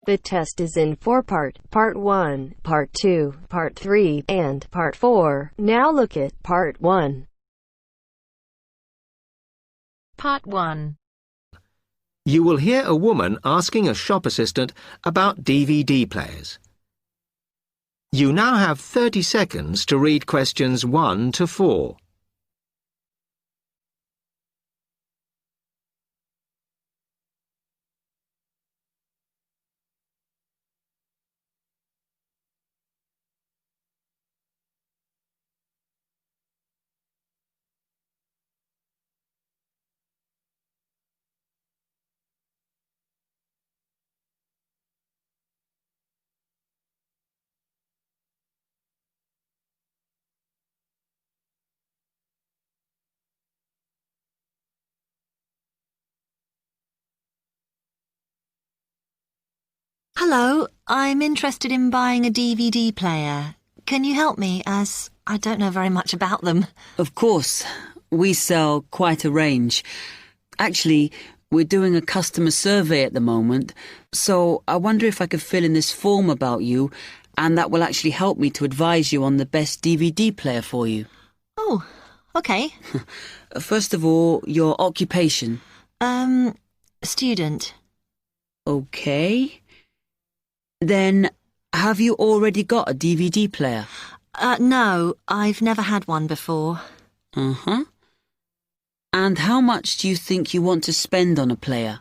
The test is in 4-part, Part 1, Part 2, Part 3, and Part 4. Now look at Part 1. Part 1. You will hear a woman asking a shop assistant about DVD players. You now have 30 seconds to read questions 1 to 4. Hello, I'm interested in buying a DVD player. Can you help me, as I don't know very much about them? Of course. We sell quite a range. Actually, we're doing a customer survey at the moment, so I wonder if I could fill in this form about you, and that will actually help me to advise you on the best DVD player for you. Oh, okay. First of all, your occupation. Student. Okay. Then, have you already got a DVD player? No, I've never had one before. Uh-huh. And how much do you think you want to spend on a player?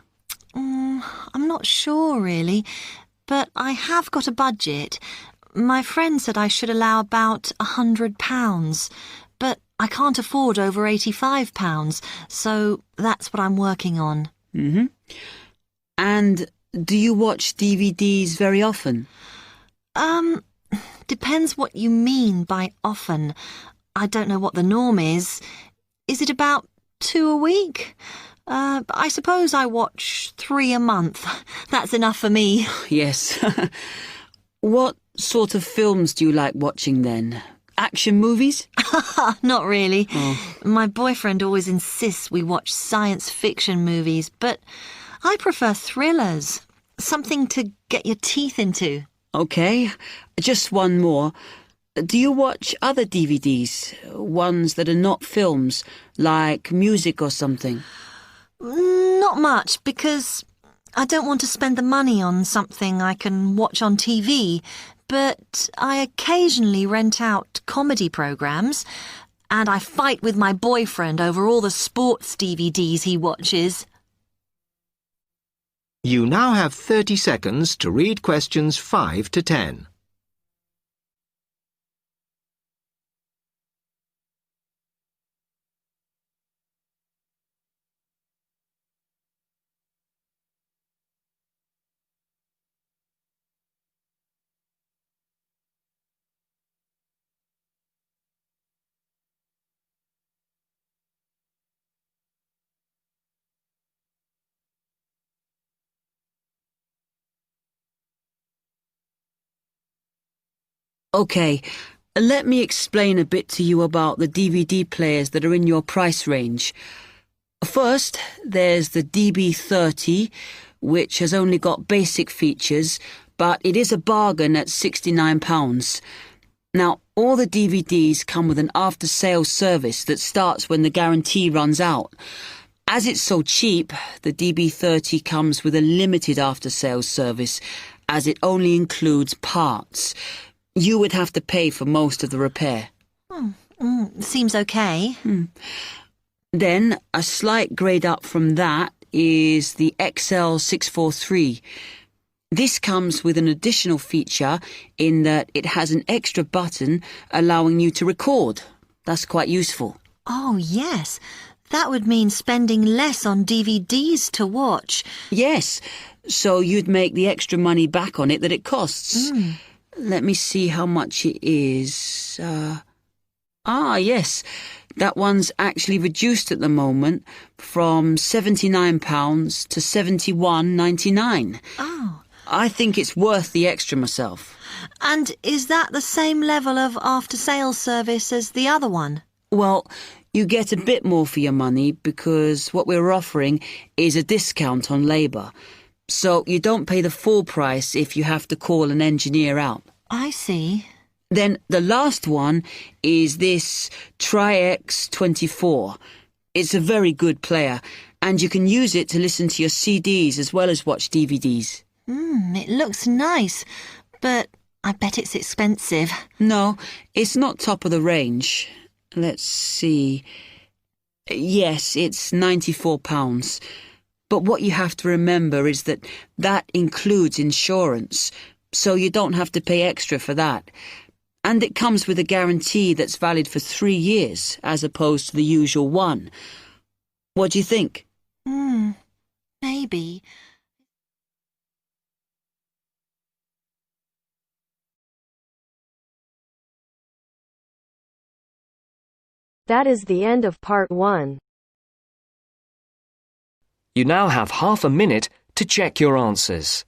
I'm not sure, really, but I have got a budget. My friend said I should allow about £100, but I can't afford over £85, so that's what I'm working on. Mm-hmm. And do you watch DVDs very often? Depends what you mean by often. I don't know what the norm is. Is it about 2 a week? I suppose I watch 3 a month. That's enough for me. Yes. What sort of films do you like watching then? Action movies? Not really. Oh. My boyfriend always insists we watch science fiction movies, but I prefer thrillers. Something to get your teeth into. Okay, just one more. Do you watch other DVDs? Ones that are not films, like music or something? Not much, because I don't want to spend the money on something I can watch on TV, but I occasionally rent out comedy programs, and I fight with my boyfriend over all the sports DVDs he watches. You now have 30 seconds to read questions 5 to 10. Okay, let me explain a bit to you about the DVD players that are in your price range. First, there's the DB30, which has only got basic features, but it is a bargain at £69. Now, all the DVDs come with an after-sales service that starts when the guarantee runs out. As it's so cheap, the DB30 comes with a limited after-sales service, as it only includes parts. You would have to pay for most of the repair. Seems okay. Then, a slight grade up from that is the XL643. This comes with an additional feature in that it has an extra button allowing you to record. That's quite useful. Oh, yes. That would mean spending less on DVDs to watch. Yes, so you'd make the extra money back on it that it costs. Let me see how much it is. Yes, that one's actually reduced at the moment from £79 to £71.99. Oh. I think it's worth the extra myself. And is that the same level of after-sales service as the other one? Well, you get a bit more for your money because what we're offering is a discount on labour. So you don't pay the full price if you have to call an engineer out. I see. Then the last one is this Tri-X24. It's a very good player, and you can use it to listen to your CDs as well as watch DVDs. It looks nice, but I bet it's expensive. No, it's not top of the range. Let's see. Yes, it's £94. But what you have to remember is that includes insurance, so you don't have to pay extra for that. And it comes with a guarantee that's valid for 3 years, as opposed to the usual one. What do you think? Maybe. That is the end of part 1. You now have half a minute to check your answers.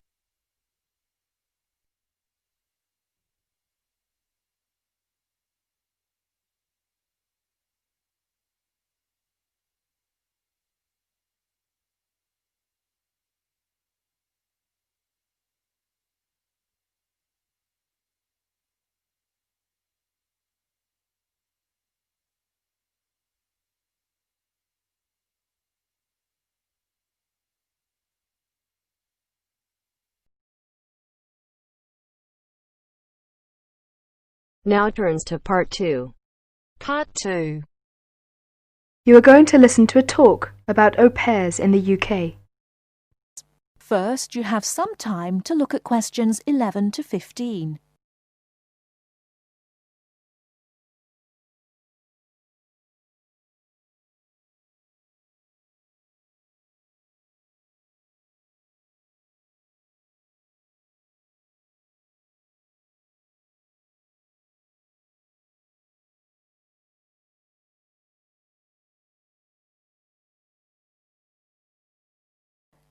Now turns to part 2. Part 2. You are going to listen to a talk about au pairs in the UK. First, you have some time to look at questions 11 to 15.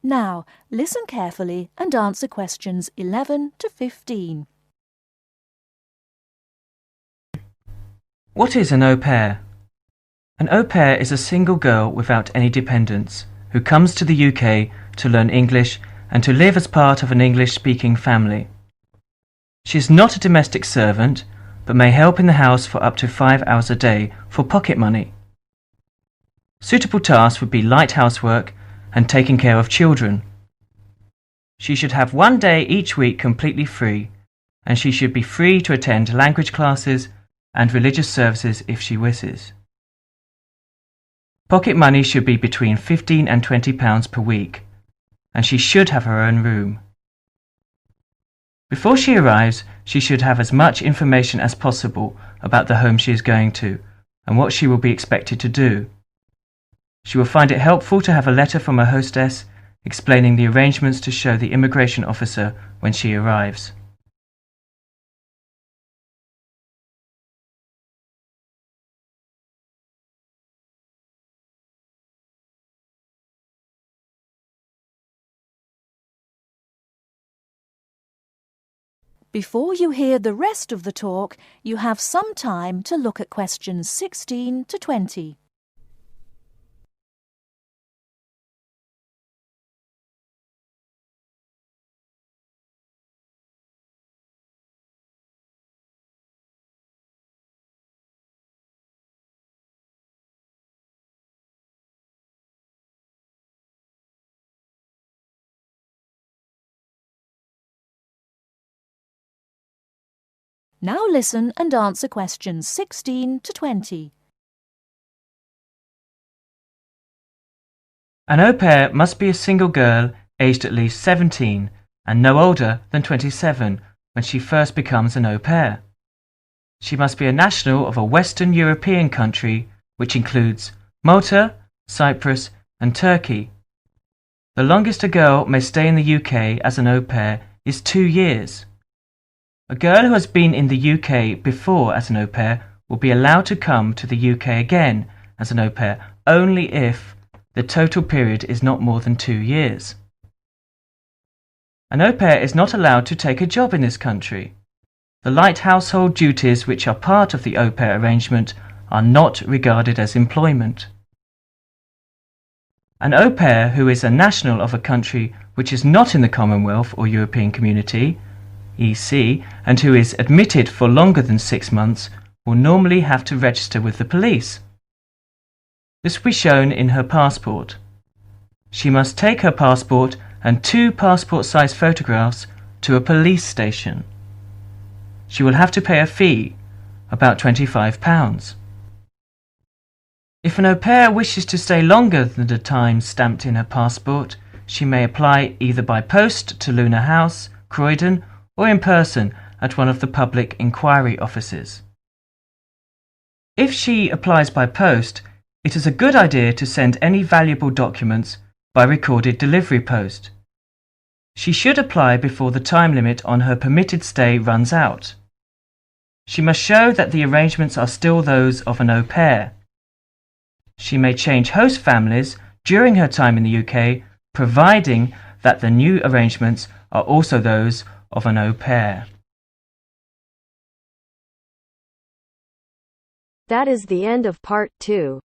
Now, listen carefully and answer questions 11 to 15. What is an au pair? An au pair is a single girl without any dependents who comes to the UK to learn English and to live as part of an English-speaking family. She is not a domestic servant, but may help in the house for up to 5 hours a day for pocket money. Suitable tasks would be light housework and taking care of children. She should have 1 day each week completely free, and she should be free to attend language classes and religious services if she wishes. Pocket money should be between £15 and £20 per week, and she should have her own room. Before she arrives, she should have as much information as possible about the home she is going to and what she will be expected to do. She will find it helpful to have a letter from her hostess explaining the arrangements to show the immigration officer when she arrives. Before you hear the rest of the talk, you have some time to look at questions 16 to 20. Now listen and answer questions 16 to 20. An au pair must be a single girl aged at least 17 and no older than 27 when she first becomes an au pair. She must be a national of a Western European country, which includes Malta, Cyprus and Turkey. The longest a girl may stay in the UK as an au pair is 2 years. A girl who has been in the UK before as an au pair will be allowed to come to the UK again as an au pair only if the total period is not more than 2 years. An au pair is not allowed to take a job in this country. The light household duties which are part of the au pair arrangement are not regarded as employment. An au pair who is a national of a country which is not in the Commonwealth or European Community, EC, and who is admitted for longer than 6 months will normally have to register with the police. This will be shown in her passport. She must take her passport and 2 passport-size photographs to a police station. She will have to pay a fee, about £25. If an au pair wishes to stay longer than the time stamped in her passport, she may apply either by post to Luna House, Croydon, or in person at one of the public inquiry offices. If she applies by post, it is a good idea to send any valuable documents by recorded delivery post. She should apply before the time limit on her permitted stay runs out. She must show that the arrangements are still those of an au pair. She may change host families during her time in the UK, providing that the new arrangements are also those of an au pair. That is the end of part 2.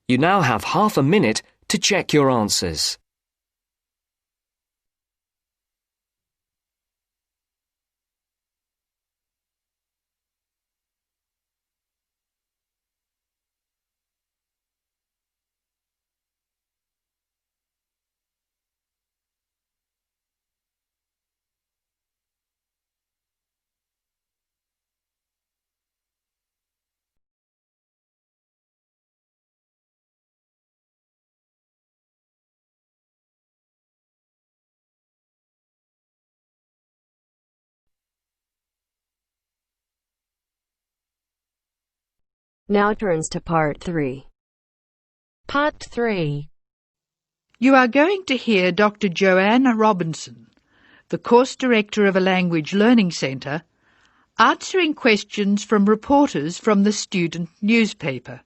You now have half a minute to check your answers. Now turns to part 3. Part 3. You are going to hear Dr. Joanne Robinson, the course director of a language learning centre, answering questions from reporters from the student newspaper.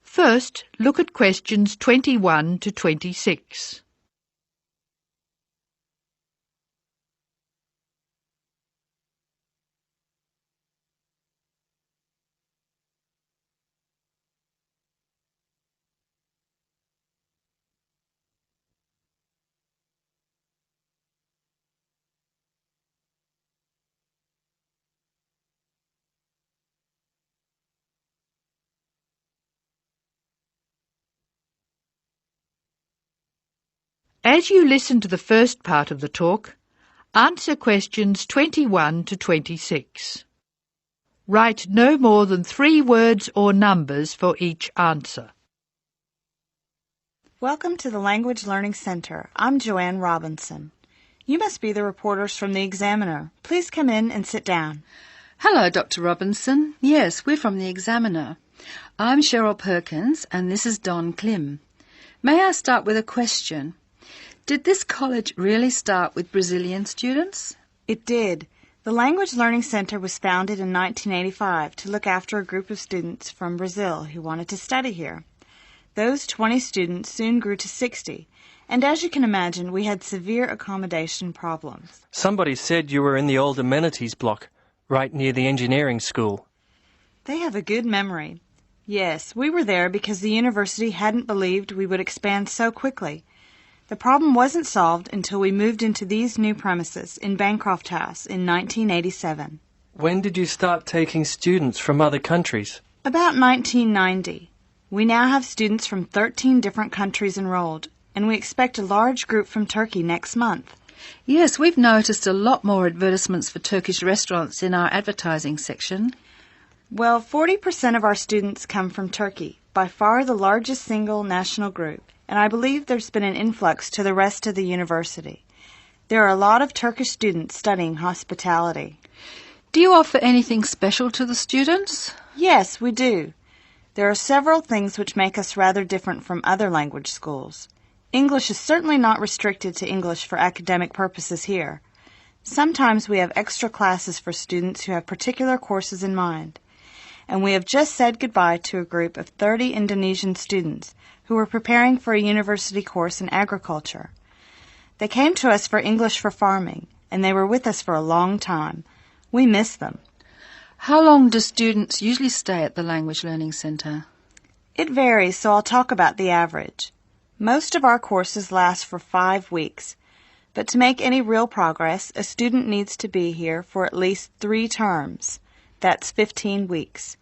First, look at questions 21 to 26. As you listen to the first part of the talk, answer questions 21 to 26. Write no more than 3 words or numbers for each answer. Welcome to the Language Learning Center. I'm Joanne Robinson. You must be the reporters from the Examiner. Please come in and sit down. Hello, Dr. Robinson. Yes, we're from the Examiner. I'm Cheryl Perkins and this is Don Klim. May I start with a question? Did this college really start with Brazilian students? It did. The Language Learning Center was founded in 1985 to look after a group of students from Brazil who wanted to study here. Those 20 students soon grew to 60, and as you can imagine, we had severe accommodation problems. Somebody said you were in the old amenities block, right near the engineering school. They have a good memory. Yes, we were there because the university hadn't believed we would expand so quickly. The problem wasn't solved until we moved into these new premises in Bancroft House in 1987. When did you start taking students from other countries? About 1990. We now have students from 13 different countries enrolled, and we expect a large group from Turkey next month. Yes, we've noticed a lot more advertisements for Turkish restaurants in our advertising section. Well, 40% of our students come from Turkey, by far the largest single national group. And I believe there's been an influx to the rest of the university. There are a lot of Turkish students studying hospitality. Do you offer anything special to the students? Yes, we do. There are several things which make us rather different from other language schools. English is certainly not restricted to English for academic purposes here. Sometimes we have extra classes for students who have particular courses in mind. And we have just said goodbye to a group of 30 Indonesian students who were preparing for a university course in agriculture. They came to us for English for farming, and they were with us for a long time. We miss them. How long do students usually stay at the Language Learning Centre? It varies, so I'll talk about the average. Most of our courses last for 5 weeks, but to make any real progress, a student needs to be here for at least 3 terms. That's 15 weeks.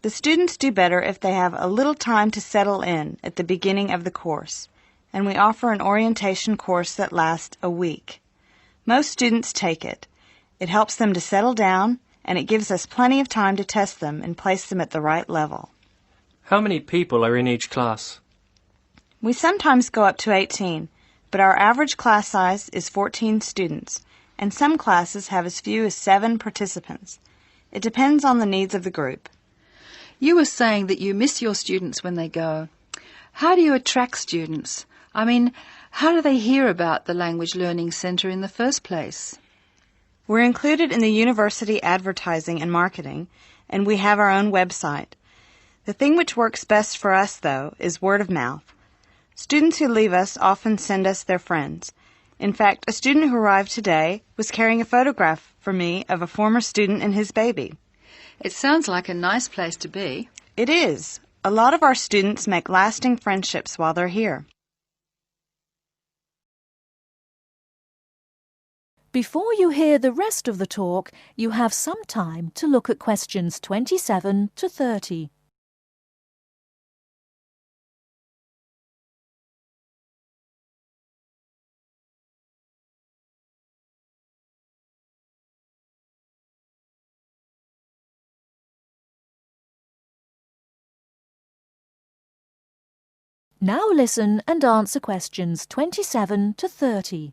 The students do better if they have a little time to settle in at the beginning of the course, and we offer an orientation course that lasts a week. Most students take it. It helps them to settle down, and it gives us plenty of time to test them and place them at the right level. How many people are in each class? We sometimes go up to 18, but our average class size is 14 students, and some classes have as few as 7 participants. It depends on the needs of the group. You were saying that you miss your students when they go. How do you attract students? I mean, how do they hear about the Language Learning Centre in the first place? We're included in the university advertising and marketing, and we have our own website. The thing which works best for us, though, is word of mouth. Students who leave us often send us their friends. In fact, a student who arrived today was carrying a photograph for me of a former student and his baby. It sounds like a nice place to be. It is. A lot of our students make lasting friendships while they're here. Before you hear the rest of the talk, you have some time to look at questions 27 to 30. Now listen and answer questions 27 to 30.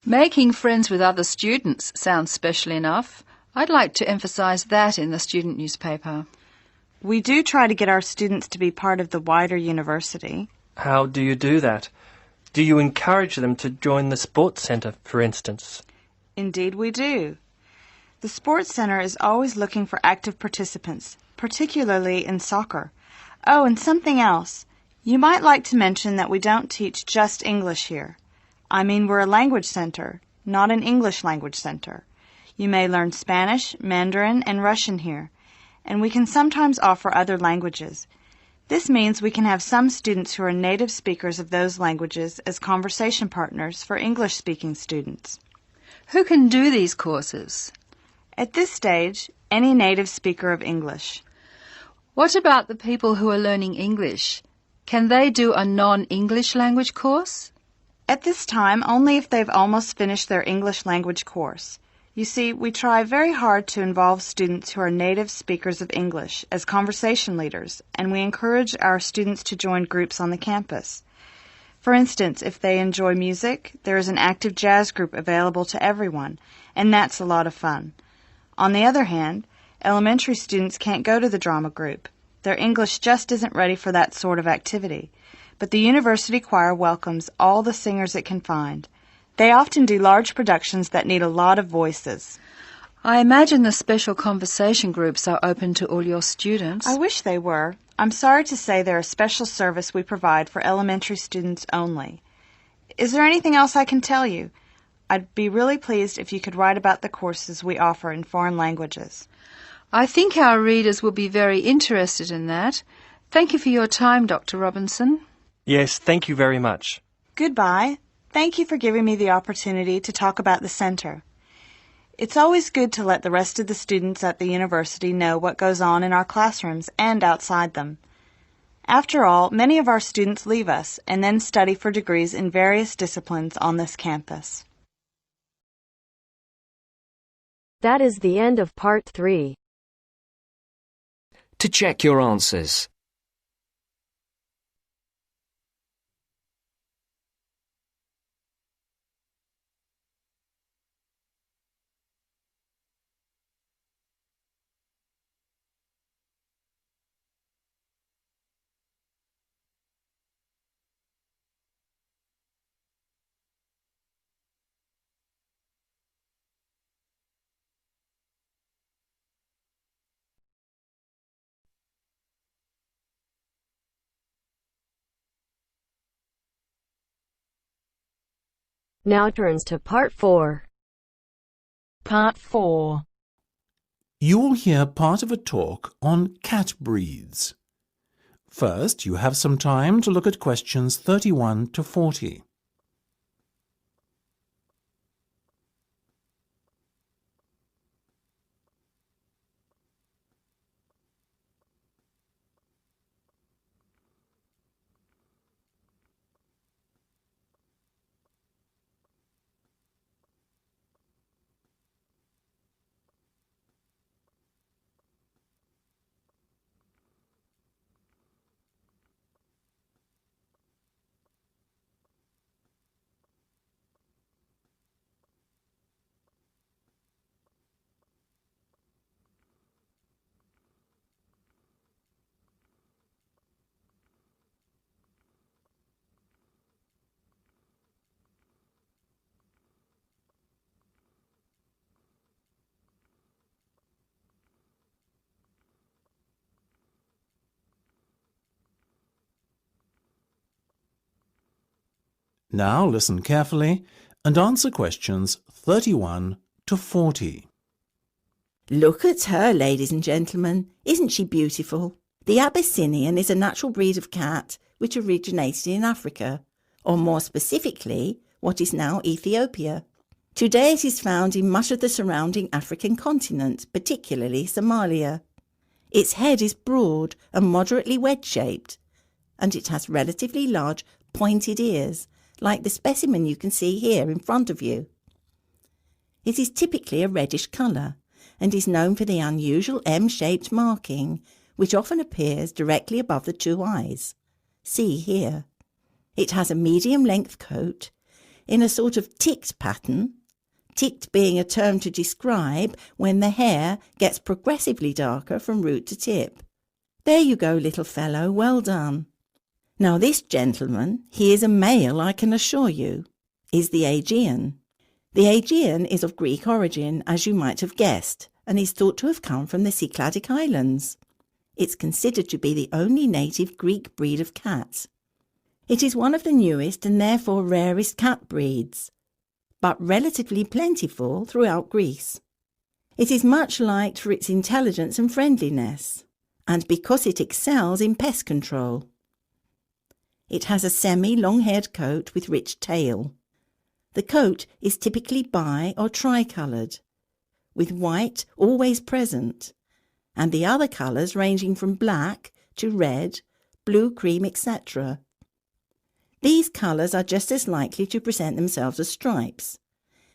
Making friends with other students sounds special enough. I'd like to emphasise that in the student newspaper. We do try to get our students to be part of the wider university. How do you do that? Do you encourage them to join the sports centre, for instance? Indeed we do. The sports centre is always looking for active participants, particularly in soccer. Oh, and something else. You might like to mention that we don't teach just English here. I mean, we're a language center, not an English language center. You may learn Spanish, Mandarin, and Russian here, and we can sometimes offer other languages. This means we can have some students who are native speakers of those languages as conversation partners for English-speaking students. Who can do these courses? At this stage, any native speaker of English. What about the people who are learning English? Can they do a non-English language course? At this time, only if they've almost finished their English language course. You see, we try very hard to involve students who are native speakers of English as conversation leaders, and we encourage our students to join groups on the campus. For instance, if they enjoy music, there is an active jazz group available to everyone, and that's a lot of fun. On the other hand, elementary students can't go to the drama group. Their English just isn't ready for that sort of activity. But the university choir welcomes all the singers it can find. They often do large productions that need a lot of voices. I imagine the special conversation groups are open to all your students. I wish they were. I'm sorry to say they're a special service we provide for elementary students only. Is there anything else I can tell you? I'd be really pleased if you could write about the courses we offer in foreign languages. I think our readers will be very interested in that. Thank you for your time, Dr. Robinson. Yes, thank you very much. Goodbye. Thank you for giving me the opportunity to talk about the center. It's always good to let the rest of the students at the university know what goes on in our classrooms and outside them. After all, many of our students leave us and then study for degrees in various disciplines on this campus. That is the end of part 3. To check your answers. Now turns to part 4. Part 4. You will hear part of a talk on cat breeds. First, you have some time to look at questions 31 to 40. Now listen carefully and answer questions 31 to 40. Look at her, ladies and gentlemen. Isn't she beautiful? The Abyssinian is a natural breed of cat which originated in Africa, or more specifically, what is now Ethiopia. Today it is found in much of the surrounding African continent, particularly Somalia. Its head is broad and moderately wedge-shaped, and it has relatively large pointed ears, like the specimen you can see here in front of you. It is typically a reddish colour and is known for the unusual M-shaped marking, which often appears directly above the two eyes. See here. It has a medium-length coat in a sort of ticked pattern, ticked being a term to describe when the hair gets progressively darker from root to tip. There you go, little fellow, well done. Now this gentleman, he is a male, I can assure you, is the Aegean. The Aegean is of Greek origin, as you might have guessed, and is thought to have come from the Cycladic Islands. It's considered to be the only native Greek breed of cat. It is one of the newest and therefore rarest cat breeds, but relatively plentiful throughout Greece. It is much liked for its intelligence and friendliness, and because it excels in pest control. It has a semi-long-haired coat with rich tail. The coat is typically bi- or tri-coloured, with white always present, and the other colours ranging from black to red, blue, cream, etc. These colours are just as likely to present themselves as stripes.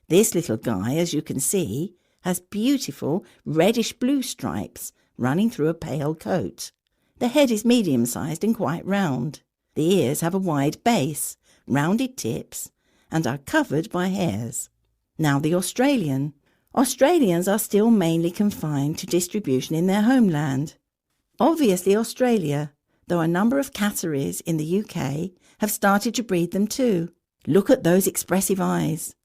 This little guy, as you can see, has beautiful reddish-blue stripes running through a pale coat. The head is medium-sized and quite round. The ears have a wide base, rounded tips, and are covered by hairs. Now the Australian. Australians are still mainly confined to distribution in their homeland. Obviously Australia, though a number of catteries in the UK have started to breed them too. Look at those expressive eyes.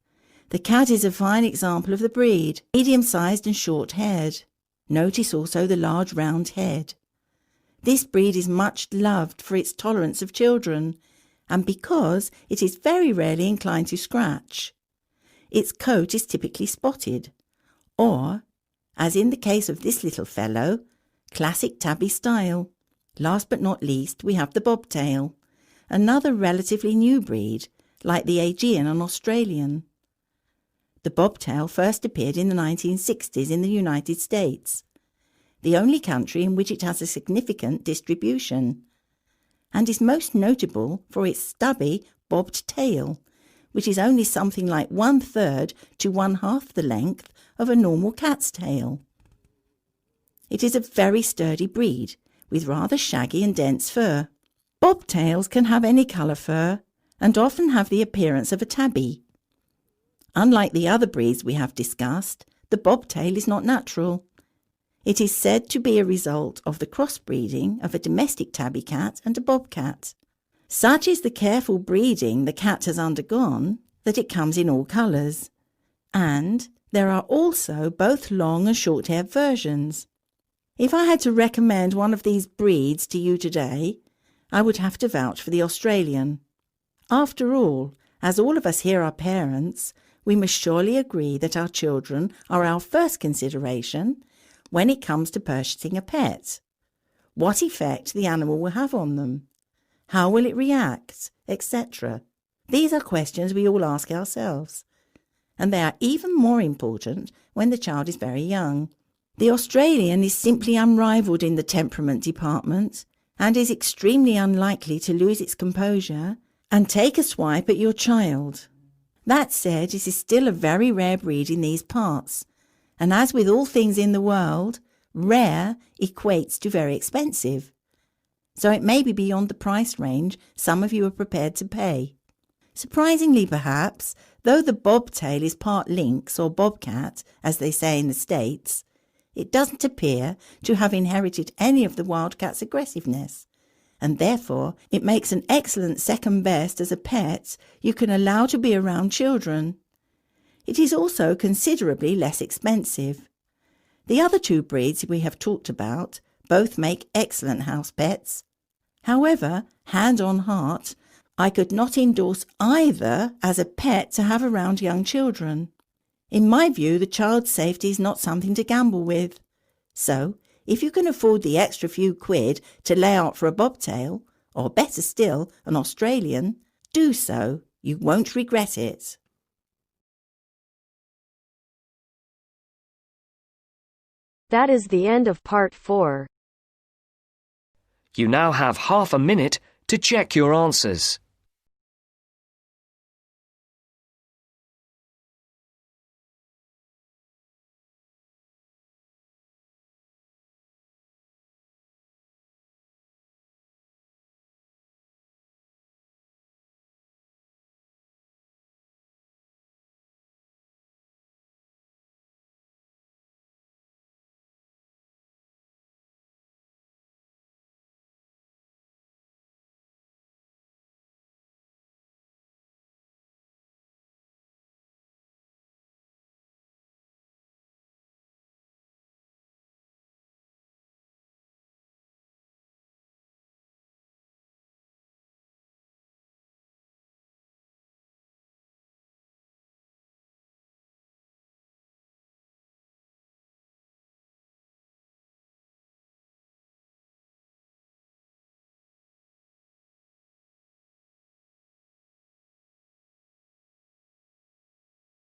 The cat is a fine example of the breed, medium-sized and short-haired. Notice also the large round head. This breed is much loved for its tolerance of children, and because it is very rarely inclined to scratch. Its coat is typically spotted, or, as in the case of this little fellow, classic tabby style. Last but not least, we have the bobtail, another relatively new breed, like the Aegean and Australian. The bobtail first appeared in the 1960s in the United States, the only country in which it has a significant distribution, and is most notable for its stubby, bobbed tail, which is only something like 1/3 to 1/2 the length of a normal cat's tail. It is a very sturdy breed, with rather shaggy and dense fur. Bobtails can have any colour fur, and often have the appearance of a tabby. Unlike the other breeds we have discussed, the bobtail is not natural. It is said to be a result of the crossbreeding of a domestic tabby cat and a bobcat. Such is the careful breeding the cat has undergone that it comes in all colours, and there are also both long and short-haired versions. If I had to recommend one of these breeds to you today, I would have to vouch for the Australian. After all, as all of us here are parents, we must surely agree that our children are our first consideration when it comes to purchasing a pet? What effect the animal will have on them? How will it react, etc.? These are questions we all ask ourselves, and they are even more important when the child is very young. The Australian is simply unrivalled in the temperament department and is extremely unlikely to lose its composure and take a swipe at your child. That said, it is still a very rare breed in these parts, and as with all things in the world, rare equates to very expensive. So it may be beyond the price range some of you are prepared to pay. Surprisingly perhaps, though the bobtail is part lynx or bobcat, as they say in the States, it doesn't appear to have inherited any of the wildcat's aggressiveness, and therefore it makes an excellent second best as a pet you can allow to be around children. It is also considerably less expensive. The other two breeds we have talked about both make excellent house pets. However, hand on heart, I could not endorse either as a pet to have around young children. In my view, the child's safety is not something to gamble with. So, if you can afford the extra few quid to lay out for a bobtail, or better still, an Australian, do so. You won't regret it. That is the end of part 4. You now have half a minute to check your answers.